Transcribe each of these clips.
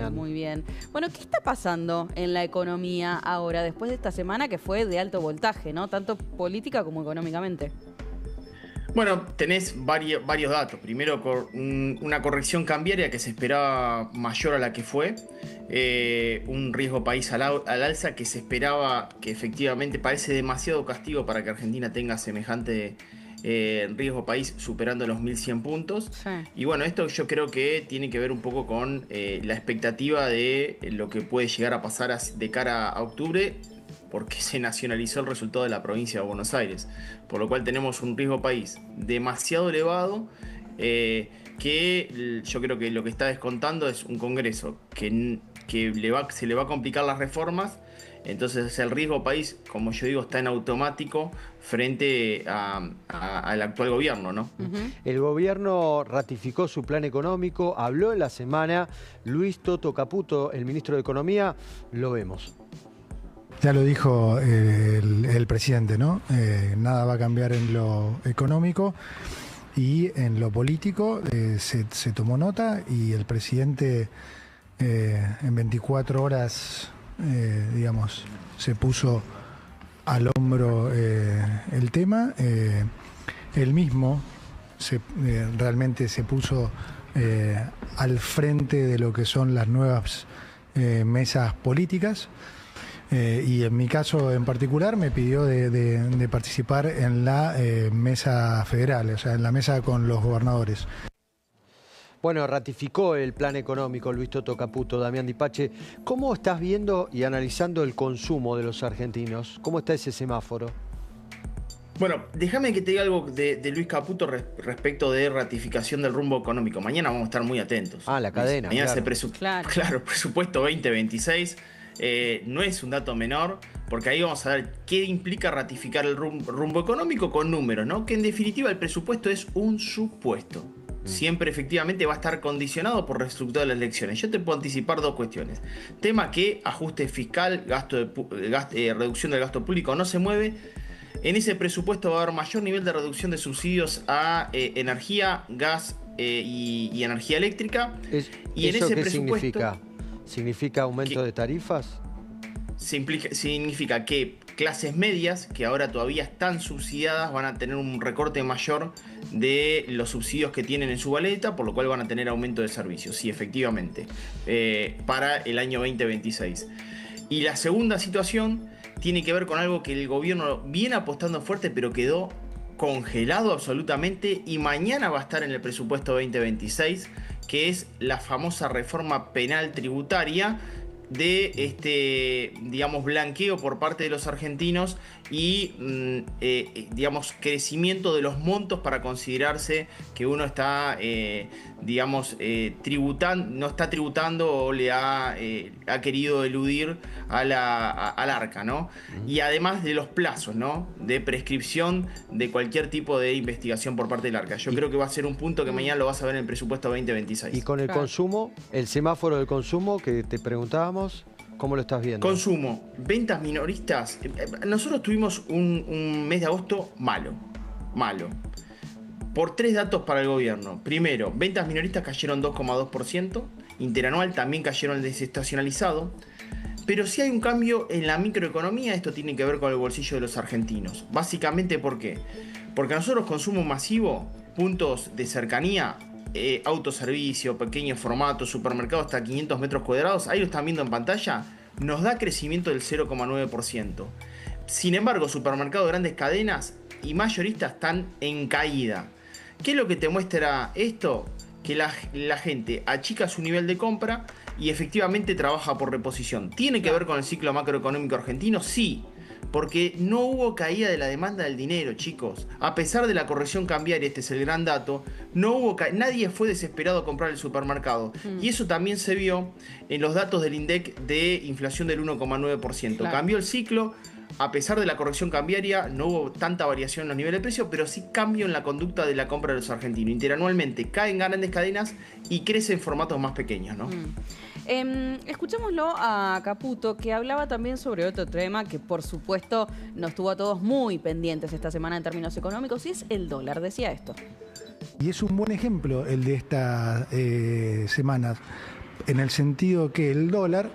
Damián. Muy bien. Bueno, ¿qué está pasando en la economía ahora, después de esta semana que fue de alto voltaje, ¿no? Tanto política como económicamente. Bueno, tenés varios datos. Primero, una corrección cambiaria que se esperaba mayor a la que fue. Un riesgo país al alza que se esperaba, que efectivamente parece demasiado castigo para que Argentina tenga semejante riesgo país superando los 1.100 puntos. Sí. Y bueno, esto yo creo que tiene que ver un poco con la expectativa de lo que puede llegar a pasar de cara a octubre, porque se nacionalizó el resultado de la provincia de Buenos Aires, por lo cual tenemos un riesgo país demasiado elevado, que yo creo que lo que está descontando es un Congreso que se le va a complicar las reformas. Entonces el riesgo país, como yo digo, está en automático frente al actual gobierno, ¿no? El gobierno ratificó su plan económico, habló en la semana Luis Toto Caputo, el ministro de Economía. Lo vemos. Ya lo dijo el presidente, ¿no? Nada va a cambiar en lo económico y en lo político. Se tomó nota y el presidente en 24 horas, digamos, se puso al hombro el tema. Él mismo realmente se puso al frente de lo que son las nuevas mesas políticas. Y en mi caso en particular me pidió de participar en la mesa federal, o sea, en la mesa con los gobernadores. Bueno, ratificó el plan económico Luis Toto Caputo, Damián Dipache. ¿Cómo estás viendo y analizando el consumo de los argentinos? ¿Cómo está ese semáforo? Bueno, déjame que te diga algo de Luis Caputo respecto de ratificación del rumbo económico. Mañana vamos a estar muy atentos. La cadena. Mañana Claro. Claro, presupuesto 2026. No es un dato menor, porque ahí vamos a ver qué implica ratificar el rumbo económico con números, ¿no? Que en definitiva el presupuesto es un supuesto. Siempre efectivamente va a estar condicionado por el resultado de las elecciones. Yo te puedo anticipar dos cuestiones. Tema que ajuste fiscal, reducción del gasto público no se mueve. En ese presupuesto va a haber mayor nivel de reducción de subsidios a energía, gas y energía eléctrica. ¿Y en ese presupuesto significa? ¿Significa aumento de tarifas? Significa que clases medias, que ahora todavía están subsidiadas, van a tener un recorte mayor de los subsidios que tienen en su boleta, por lo cual van a tener aumento de servicios, sí, efectivamente, para el año 2026. Y la segunda situación tiene que ver con algo que el gobierno viene apostando fuerte, pero quedó congelado absolutamente, y mañana va a estar en el presupuesto 2026, que es la famosa reforma penal tributaria de digamos, blanqueo por parte de los argentinos y digamos, crecimiento de los montos para considerarse que uno está digamos, no está tributando o le ha querido eludir al arca, ¿no? Y además de los plazos, ¿no? De prescripción de cualquier tipo de investigación por parte del arca. Yo creo que va a ser un punto que mañana lo vas a ver en el presupuesto 2026. Y con el consumo, el semáforo del consumo que te preguntábamos, ¿cómo lo estás viendo? Consumo, ventas minoristas. Nosotros tuvimos un mes de agosto malo. Por tres datos para el gobierno. Primero, ventas minoristas cayeron 2,2%. Interanual también cayeron el desestacionalizado. Pero si hay un cambio en la microeconomía, esto tiene que ver con el bolsillo de los argentinos. Básicamente, ¿por qué? Porque nosotros consumo masivo, puntos de cercanía, autoservicio, pequeño formato, supermercado hasta 500 metros cuadrados, ahí lo están viendo en pantalla, nos da crecimiento del 0,9%. Sin embargo, supermercados de grandes cadenas y mayoristas están en caída. ¿Qué es lo que te muestra esto? Que la gente achica su nivel de compra y efectivamente trabaja por reposición. ¿Tiene que ver con el ciclo macroeconómico argentino? Sí, porque no hubo caída de la demanda del dinero, chicos. A pesar de la corrección cambiaria, este es el gran dato, nadie fue desesperado a comprar el supermercado. Y eso también se vio en los datos del INDEC de inflación del 1,9%. Claro. Cambió el ciclo. A pesar de la corrección cambiaria, no hubo tanta variación en los niveles de precio, pero sí cambio en la conducta de la compra de los argentinos. Interanualmente caen grandes cadenas y crecen en formatos más pequeños, ¿no? Escuchémoslo a Caputo, que hablaba también sobre otro tema que, por supuesto, nos tuvo a todos muy pendientes esta semana en términos económicos, y es el dólar. Decía esto. Y es un buen ejemplo el de estas semanas, en el sentido que el dólar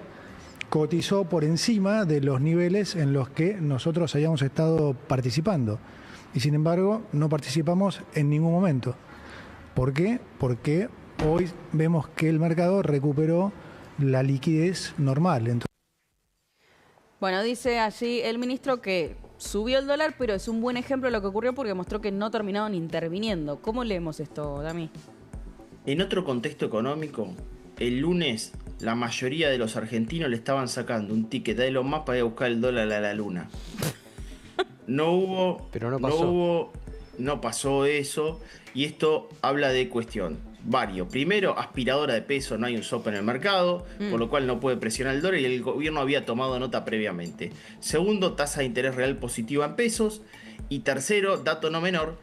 cotizó por encima de los niveles en los que nosotros hayamos estado participando. Y sin embargo, no participamos en ningún momento. ¿Por qué? Porque hoy vemos que el mercado recuperó la liquidez normal. Bueno, dice allí el ministro que subió el dólar, pero es un buen ejemplo de lo que ocurrió porque mostró que no terminaron interviniendo. ¿Cómo leemos esto, Dami? En otro contexto económico, el lunes la mayoría de los argentinos le estaban sacando un ticket de Elon Musk para ir a buscar el dólar a la luna. No pasó eso, y esto habla de cuestión. Varios. Primero, aspiradora de peso, no hay un sope en el mercado, por lo cual no puede presionar el dólar y el gobierno había tomado nota previamente. Segundo, tasa de interés real positiva en pesos. Y tercero, dato no menor,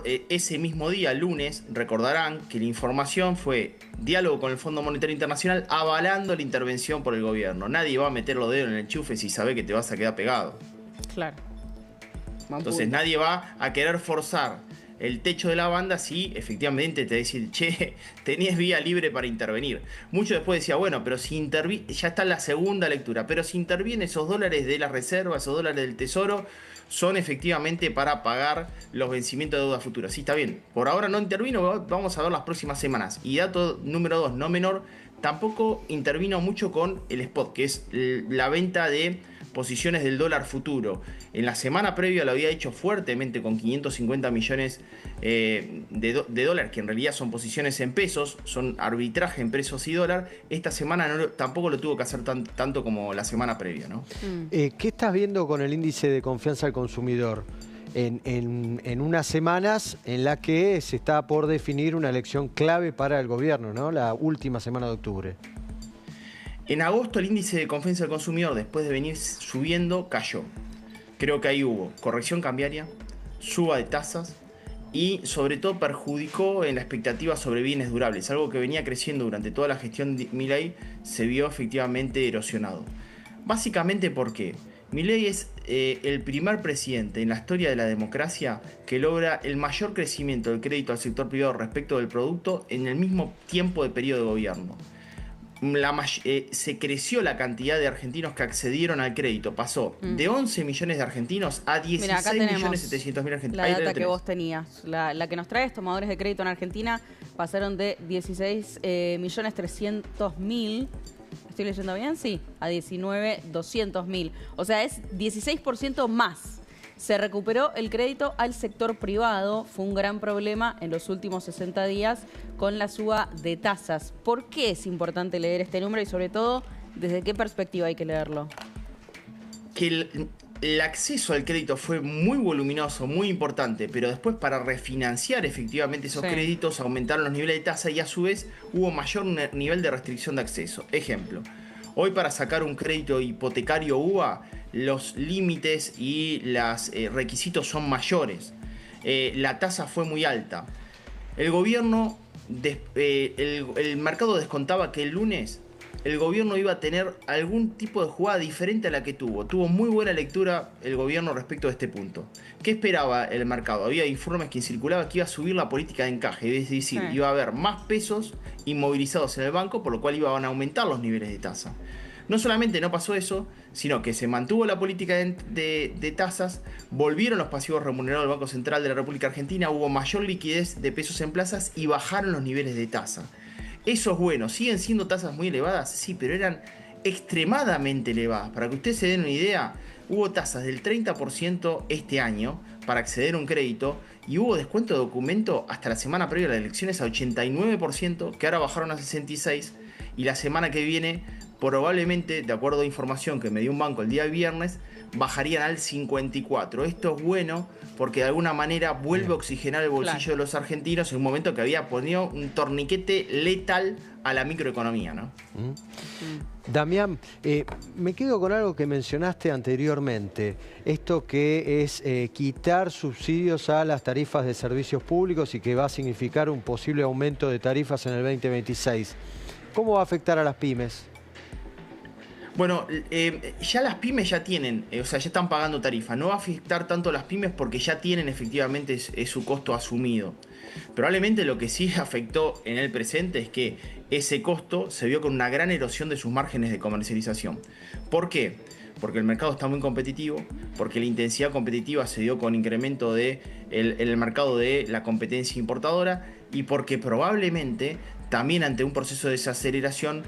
ese mismo día, lunes, recordarán que la información fue diálogo con el Fondo Monetario Internacional avalando la intervención por el gobierno. Nadie va a meter los dedos en el enchufe si sabe que te vas a quedar pegado. Claro. Entonces nadie va a querer forzar el techo de la banda si efectivamente te decís, che, tenías vía libre para intervenir. Mucho después decía, bueno, pero si interviene, ya está la segunda lectura, pero si interviene esos dólares de la reserva, esos dólares del tesoro, son efectivamente para pagar los vencimientos de deuda futura. Sí, está bien. Por ahora no intervino, vamos a ver las próximas semanas. Y dato número 2, no menor, tampoco intervino mucho con el spot, que es la venta de posiciones del dólar futuro. En la semana previa lo había hecho fuertemente con 550 millones de dólares, que en realidad son posiciones en pesos, son arbitraje en pesos y dólar. Esta semana tampoco lo tuvo que hacer tanto como la semana previa, ¿no? ¿Qué estás viendo con el índice de confianza al consumidor? En unas semanas en las que se está por definir una elección clave para el gobierno, ¿no? La última semana de octubre. En agosto el índice de confianza del consumidor, después de venir subiendo, cayó. Creo que ahí hubo corrección cambiaria, suba de tasas y sobre todo perjudicó en la expectativa sobre bienes durables. Algo que venía creciendo durante toda la gestión de Milei se vio efectivamente erosionado. Básicamente porque Milei es el primer presidente en la historia de la democracia que logra el mayor crecimiento del crédito al sector privado respecto del producto en el mismo tiempo de periodo de gobierno. Se creció la cantidad de argentinos que accedieron al crédito. Pasó de 11 millones de argentinos a 16.700.000 argentinos. La data que vos tenías. La que nos traes, tomadores de crédito en Argentina, pasaron de 16.300.000. ¿Estoy leyendo bien? Sí. A 19.200.000. O sea, es 16% más. Se recuperó el crédito al sector privado. Fue un gran problema en los últimos 60 días con la suba de tasas. ¿Por qué es importante leer este número y sobre todo, desde qué perspectiva hay que leerlo? Que el acceso al crédito fue muy voluminoso, muy importante, pero después para refinanciar efectivamente esos créditos aumentaron los niveles de tasa y a su vez hubo mayor nivel de restricción de acceso. Ejemplo, hoy para sacar un crédito hipotecario UVA, los límites y los requisitos son mayores. La tasa fue muy alta. El gobierno, el mercado descontaba que el lunes el gobierno iba a tener algún tipo de jugada diferente a la que tuvo. Tuvo muy buena lectura el gobierno respecto a este punto. ¿Qué esperaba el mercado? Había informes que circulaban que iba a subir la política de encaje, es decir, iba a haber más pesos inmovilizados en el banco, por lo cual iban a aumentar los niveles de tasa. No solamente no pasó eso, sino que se mantuvo la política de tasas, volvieron los pasivos remunerados del Banco Central de la República Argentina, hubo mayor liquidez de pesos en plazas y bajaron los niveles de tasa. Eso es bueno. ¿Siguen siendo tasas muy elevadas? Sí, pero eran extremadamente elevadas. Para que ustedes se den una idea, hubo tasas del 30% este año para acceder a un crédito y hubo descuento de documento hasta la semana previa a las elecciones a 89%, que ahora bajaron a 66%, y la semana que viene probablemente, de acuerdo a información que me dio un banco el día viernes, bajarían al 54%. Esto es bueno porque de alguna manera vuelve a oxigenar el bolsillo de los argentinos en un momento que había ponido un torniquete letal a la microeconomía, ¿no? Damián, me quedo con algo que mencionaste anteriormente, esto que es quitar subsidios a las tarifas de servicios públicos y que va a significar un posible aumento de tarifas en el 2026. ¿Cómo va a afectar a las pymes? Bueno, ya las pymes ya tienen, o sea, ya están pagando tarifa. No va a afectar tanto a las pymes porque ya tienen efectivamente su costo asumido. Probablemente lo que sí afectó en el presente es que ese costo se vio con una gran erosión de sus márgenes de comercialización. ¿Por qué? Porque el mercado está muy competitivo, porque la intensidad competitiva se dio con incremento en el mercado de la competencia importadora y porque probablemente también ante un proceso de desaceleración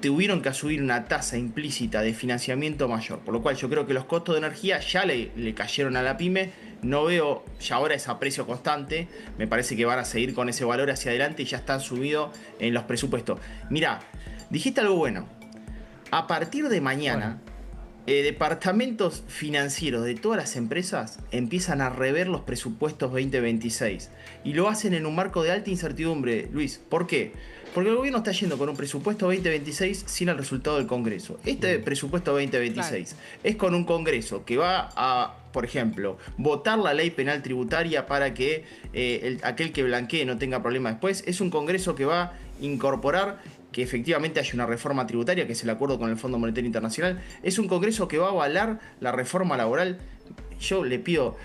tuvieron que asumir una tasa implícita de financiamiento mayor. Por lo cual yo creo que los costos de energía ya le cayeron a la pyme. No veo ya ahora ese precio constante. Me parece que van a seguir con ese valor hacia adelante y ya están subidos en los presupuestos. Mirá, dijiste algo bueno. A partir de mañana, departamentos financieros de todas las empresas empiezan a rever los presupuestos 2026. Y lo hacen en un marco de alta incertidumbre, Luis. ¿Por qué? Porque el gobierno está yendo con un presupuesto 2026 sin el resultado del Congreso. Este presupuesto 2026 es con un Congreso que va a, por ejemplo, votar la ley penal tributaria para que aquel que blanquee no tenga problema después. Es un Congreso que va a incorporar que efectivamente haya una reforma tributaria, que es el acuerdo con el Fondo Monetario Internacional. Es un Congreso que va a avalar la reforma laboral. Yo le pido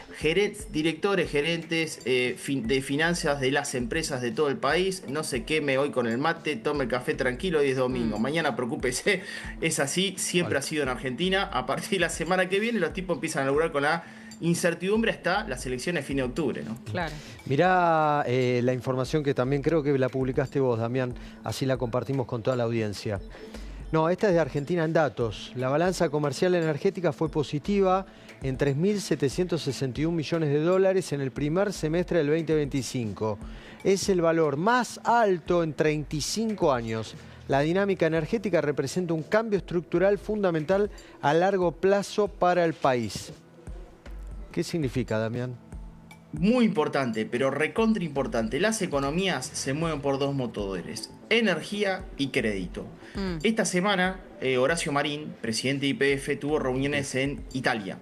directores, gerentes de finanzas de las empresas de todo el país, no se queme hoy con el mate, tome el café tranquilo, hoy es domingo, mañana preocúpese. Es así, siempre ha sido en Argentina. A partir de la semana que viene los tipos empiezan a laburar con la incertidumbre hasta las elecciones de fin de octubre, ¿no? Claro. Mirá la información que también creo que la publicaste vos, Damián, así la compartimos con toda la audiencia. No, esta es de Argentina en datos. La balanza comercial energética fue positiva en 3.761 millones de dólares en el primer semestre del 2025. Es el valor más alto en 35 años. La dinámica energética representa un cambio estructural fundamental a largo plazo para el país. ¿Qué significa, Damián? Muy importante, pero recontra importante. Las economías se mueven por dos motores: energía y crédito. Esta semana, Horacio Marín, presidente de YPF, tuvo reuniones en Italia,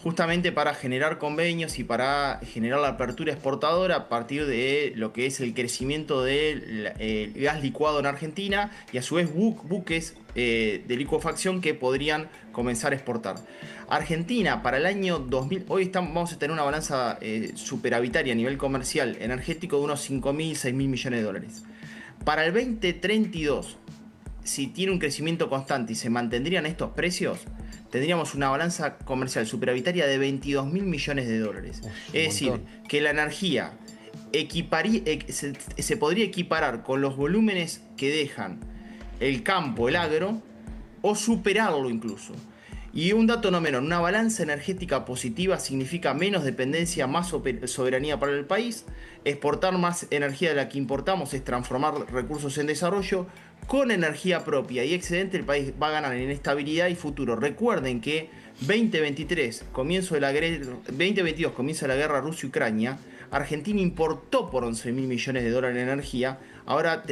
justamente para generar convenios y para generar la apertura exportadora a partir de lo que es el crecimiento del gas licuado en Argentina y a su vez buques de licuefacción que podrían comenzar a exportar. Argentina para el año 2000, hoy vamos a tener una balanza superavitaria a nivel comercial energético de unos 5.000, 6.000 millones de dólares. Para el 2032, si tiene un crecimiento constante y se mantendrían estos precios, tendríamos una balanza comercial superavitaria de 22.000 millones de dólares. Es decir, que la energía se podría equiparar con los volúmenes que dejan el campo, el agro, o superarlo incluso. Y un dato no menor, una balanza energética positiva significa menos dependencia, más soberanía para el país. Exportar más energía de la que importamos es transformar recursos en desarrollo. Con energía propia y excedente el país va a ganar en estabilidad y futuro. Recuerden que 2022, comienzo de la guerra Rusia-Ucrania, Argentina importó por 11.000 millones de dólares en energía. Ahora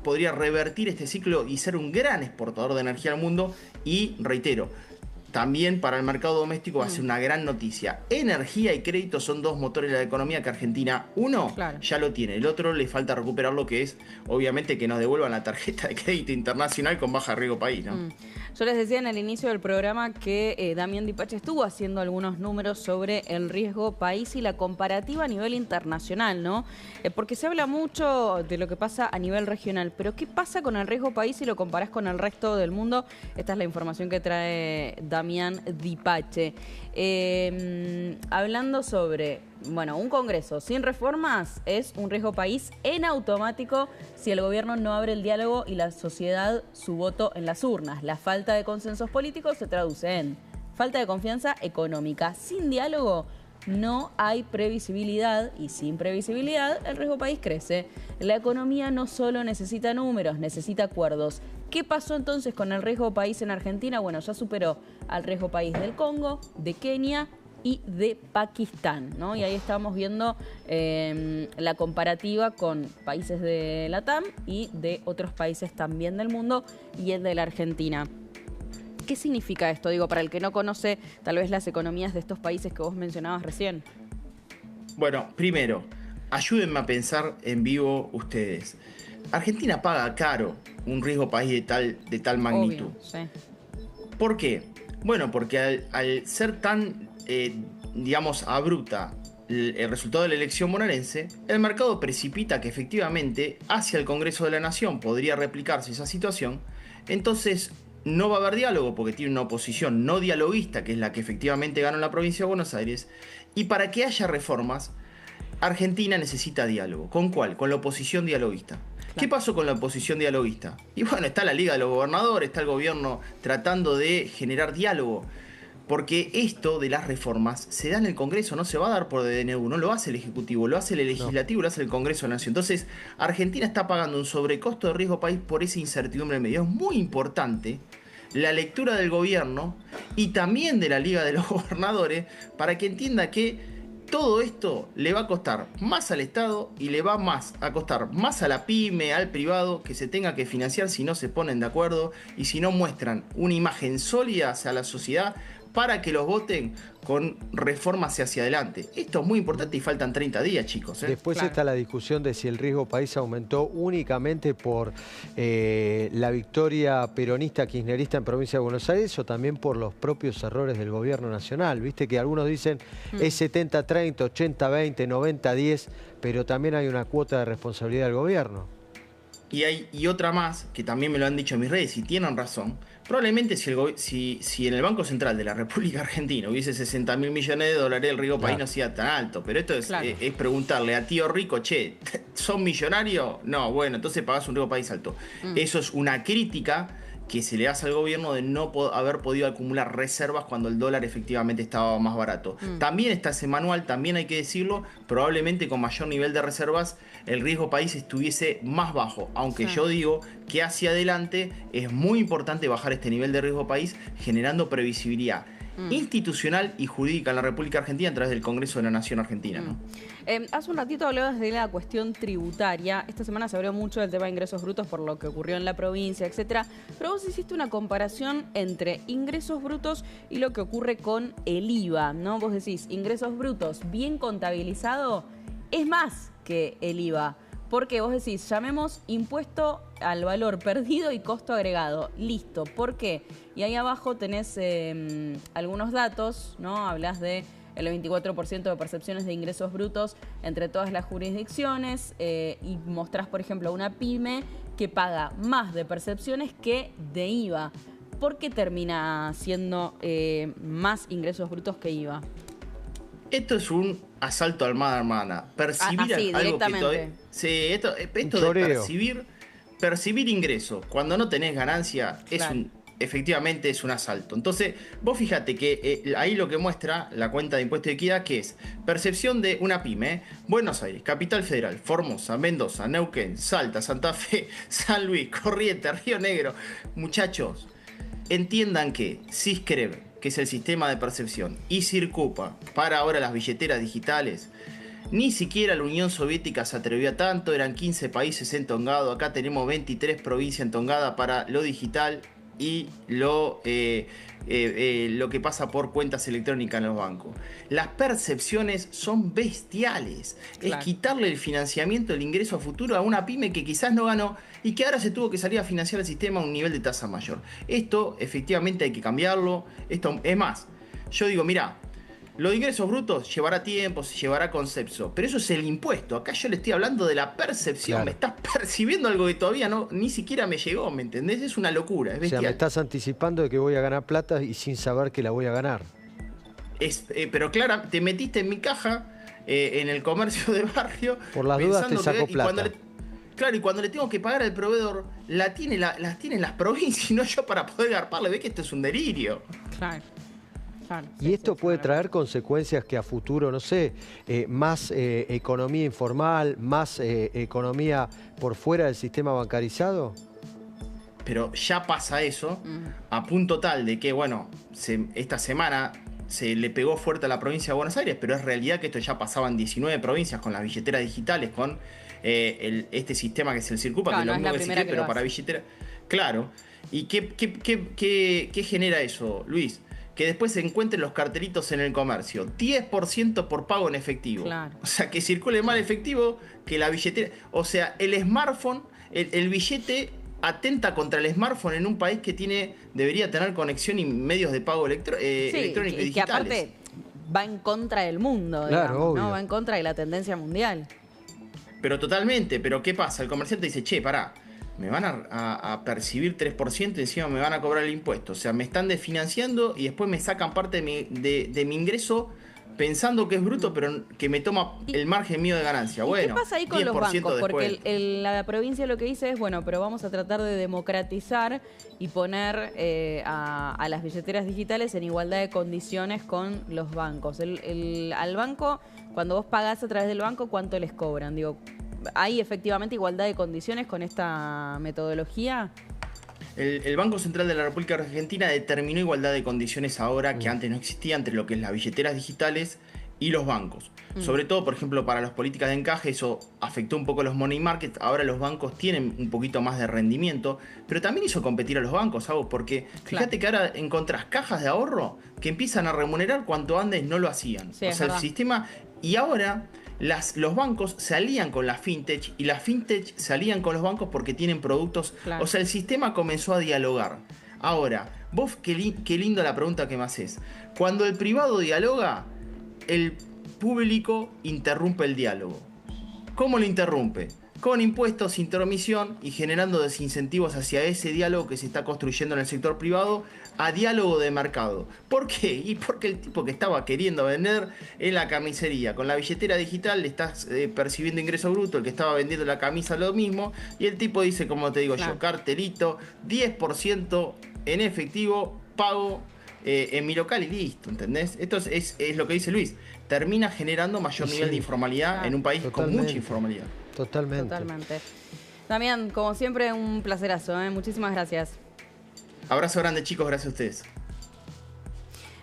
podría revertir este ciclo y ser un gran exportador de energía al mundo. Y reitero, también para el mercado doméstico va a ser una gran noticia. Energía y crédito son dos motores de la economía que Argentina, ya lo tiene. El otro le falta recuperar lo que es, obviamente, que nos devuelvan la tarjeta de crédito internacional con baja riesgo país, ¿no? Yo les decía en el inicio del programa que Damián Dipache estuvo haciendo algunos números sobre el riesgo país y la comparativa a nivel internacional, ¿no? Porque se habla mucho de lo que pasa a nivel regional, pero ¿qué pasa con el riesgo país si lo comparás con el resto del mundo? Esta es la información que trae Damián Dipache. Hablando sobre, un Congreso sin reformas es un riesgo país en automático si el gobierno no abre el diálogo y la sociedad su voto en las urnas. La falta de consensos políticos se traduce en falta de confianza económica. Sin diálogo no hay previsibilidad y sin previsibilidad el riesgo país crece. La economía no solo necesita números, necesita acuerdos. ¿Qué pasó entonces con el riesgo país en Argentina? Bueno, ya superó al riesgo país del Congo, de Kenia y de Pakistán, ¿no? Y ahí estamos viendo la comparativa con países de LATAM y de otros países también del mundo y el de la Argentina. ¿Qué significa esto? Digo, para el que no conoce tal vez las economías de estos países que vos mencionabas recién. Bueno, primero, ayúdenme a pensar en vivo ustedes. Argentina paga caro un riesgo país de tal magnitud. Obvio, sí. ¿Por qué? Bueno, porque al ser tan, digamos, abrupta el resultado de la elección bonaerense, el mercado precipita que efectivamente hacia el Congreso de la Nación podría replicarse esa situación. Entonces no va a haber diálogo porque tiene una oposición no dialoguista, que es la que efectivamente ganó en la provincia de Buenos Aires. Y para que haya reformas, Argentina necesita diálogo. ¿Con cuál? Con la oposición dialoguista. Claro. ¿Qué pasó con la oposición dialoguista? Y bueno, está la Liga de los Gobernadores, está el gobierno tratando de generar diálogo. Porque esto de las reformas se da en el Congreso, no se va a dar por DNU, no lo hace el Ejecutivo, lo hace el Legislativo, lo hace el Congreso de la Nación. Entonces, Argentina está pagando un sobrecosto de riesgo país por esa incertidumbre en medio. Es muy importante la lectura del gobierno y también de la Liga de los Gobernadores para que entienda que todo esto le va a costar más al Estado y le va a costar más a la pyme, al privado, que se tenga que financiar si no se ponen de acuerdo y si no muestran una imagen sólida hacia la sociedad para que los voten con reformas hacia adelante. Esto es muy importante y faltan 30 días, chicos. Después está la discusión de si el riesgo país aumentó únicamente por la victoria peronista kirchnerista en provincia de Buenos Aires o también por los propios errores del gobierno nacional. Viste que algunos dicen es 70-30, 80-20, 90-10, pero también hay una cuota de responsabilidad del gobierno. Y otra más, que también me lo han dicho en mis redes y tienen razón. Probablemente si en el Banco Central de la República Argentina hubiese 60.000 millones de dólares, el riesgo país no sea tan alto. Pero esto es preguntarle a tío rico, che, ¿son millonarios? No, bueno, entonces pagás un riesgo país alto. Eso es una crítica que se le hace al gobierno de no haber podido acumular reservas cuando el dólar efectivamente estaba más barato. También está ese manual, también hay que decirlo, probablemente con mayor nivel de reservas el riesgo país estuviese más bajo, aunque yo digo que hacia adelante es muy importante bajar este nivel de riesgo país generando previsibilidad institucional y jurídica en la República Argentina a través del Congreso de la Nación Argentina, ¿no? Hace un ratito hablabas de la cuestión tributaria. Esta semana se habló mucho del tema de ingresos brutos por lo que ocurrió en la provincia, etcétera. Pero vos hiciste una comparación entre ingresos brutos y lo que ocurre con el IVA, ¿no? Vos decís, ingresos brutos bien contabilizado es más que el IVA. Porque vos decís, llamemos impuesto al valor perdido y costo agregado. Listo. ¿Por qué? Y ahí abajo tenés algunos datos, ¿no? Hablas de el 24% de percepciones de ingresos brutos entre todas las jurisdicciones y mostrás, por ejemplo, una pyme que paga más de percepciones que de IVA. ¿Por qué termina siendo más ingresos brutos que IVA? Esto es un asalto al mar, hermana. Percibir algo directamente. Esto de percibir ingresos cuando no tenés ganancia efectivamente es un asalto. Entonces, vos fíjate que ahí lo que muestra la cuenta de impuesto de equidad, que es percepción de una pyme, Buenos Aires, Capital Federal, Formosa, Mendoza, Neuquén, Salta, Santa Fe, San Luis, Corrientes, Río Negro. Muchachos, entiendan que Siscreb, que es el sistema de percepción, y Circupa, para ahora las billeteras digitales, ni siquiera la Unión Soviética se atrevió a tanto, eran 15 países entongados, acá tenemos 23 provincias entongadas para lo digital y lo que pasa por cuentas electrónicas en los bancos. Las percepciones son bestiales. Claro. Es quitarle el financiamiento, el ingreso a futuro a una pyme que quizás no ganó y que ahora se tuvo que salir a financiar el sistema a un nivel de tasa mayor. Esto efectivamente hay que cambiarlo. Esto es más. Yo digo, mira, los ingresos brutos llevará tiempo, se llevará concepto, pero eso es el impuesto. Acá yo le estoy hablando de la percepción. Claro. Me estás percibiendo algo que todavía ni siquiera me llegó, ¿me entendés? Es una locura, es bestial. O sea, me estás anticipando de que voy a ganar plata y sin saber que la voy a ganar. Pero Clara, te metiste en mi caja, en el comercio de barrio. Por las dudas te saco plata. Claro, y cuando le tengo que pagar al proveedor, las tienen las provincias y no yo para poder garparle. Ve que esto es un delirio. Claro. Y esto puede traer consecuencias que a futuro, no sé, más economía informal, más economía por fuera del sistema bancarizado. Pero ya pasa eso, a punto tal de que, bueno, esta semana se le pegó fuerte a la provincia de Buenos Aires, pero es realidad que esto ya pasaba en 19 provincias con las billeteras digitales, con este sistema que es el Circupa, claro, que es lo mismo que Circupa, pero para billetera. Claro. ¿Y qué genera eso, Luis? Que después se encuentren los cartelitos en el comercio. 10% por pago en efectivo. Claro. O sea, que circule más efectivo que la billetera. O sea, el smartphone el billete atenta contra el smartphone en un país que debería tener conexión y medios de pago electrónicos y que digitales. aparte va en contra del mundo, Claro, digamos, ¿no? obvio. Va en contra de la tendencia mundial. Pero totalmente, pero ¿qué pasa? El comerciante dice, che, pará, me van a percibir 3% y encima me van a cobrar el impuesto. O sea, me están desfinanciando y después me sacan parte de mi ingreso pensando que es bruto, pero que me toma el margen mío de ganancia. ¿Y Bueno, qué pasa ahí con los 10% bancos? Porque descuento. la provincia lo que dice es, bueno, pero vamos a tratar de democratizar y poner a las billeteras digitales en igualdad de condiciones con los bancos. Al banco, cuando vos pagás a través del banco, ¿cuánto les cobran? Digo, ¿hay efectivamente igualdad de condiciones con esta metodología? El Banco Central de la República Argentina determinó igualdad de condiciones ahora que antes no existía entre lo que es las billeteras digitales y los bancos. Sobre todo, por ejemplo, para las políticas de encaje, eso afectó un poco los money markets. Ahora los bancos tienen un poquito más de rendimiento, pero también hizo competir a los bancos, ¿sabes? Porque fíjate que ahora encontrás cajas de ahorro que empiezan a remunerar cuanto antes no lo hacían. Sí, o es sea, el verdad. sistema... Y ahora los bancos se alían con las fintech y las fintech se alían con los bancos porque tienen productos. Claro. O sea, el sistema comenzó a dialogar. Ahora, vos qué lindo la pregunta que me haces. Cuando el privado dialoga, el público interrumpe el diálogo. ¿Cómo lo interrumpe? Con impuestos, intromisión y generando desincentivos hacia ese diálogo que se está construyendo en el sector privado a diálogo de mercado. ¿Por qué? Y porque el tipo que estaba queriendo vender en la carnicería con la billetera digital le estás percibiendo ingreso bruto, el que estaba vendiendo la camisa lo mismo, y el tipo dice, como te digo Claro. yo, cartelito, 10% en efectivo, pago en mi local y listo, ¿entendés? Esto es lo que dice Luis. Termina generando mayor Sí, nivel de informalidad claro. en un país con Totalmente. mucha informalidad. Totalmente. Totalmente. Damián, como siempre, un placerazo, ¿eh? Muchísimas gracias. Abrazo grande, chicos, gracias a ustedes.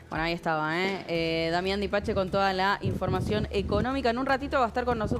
Bueno, ahí estaba, ¿eh? Damián Dipache con toda la información económica. En un ratito va a estar con nosotros.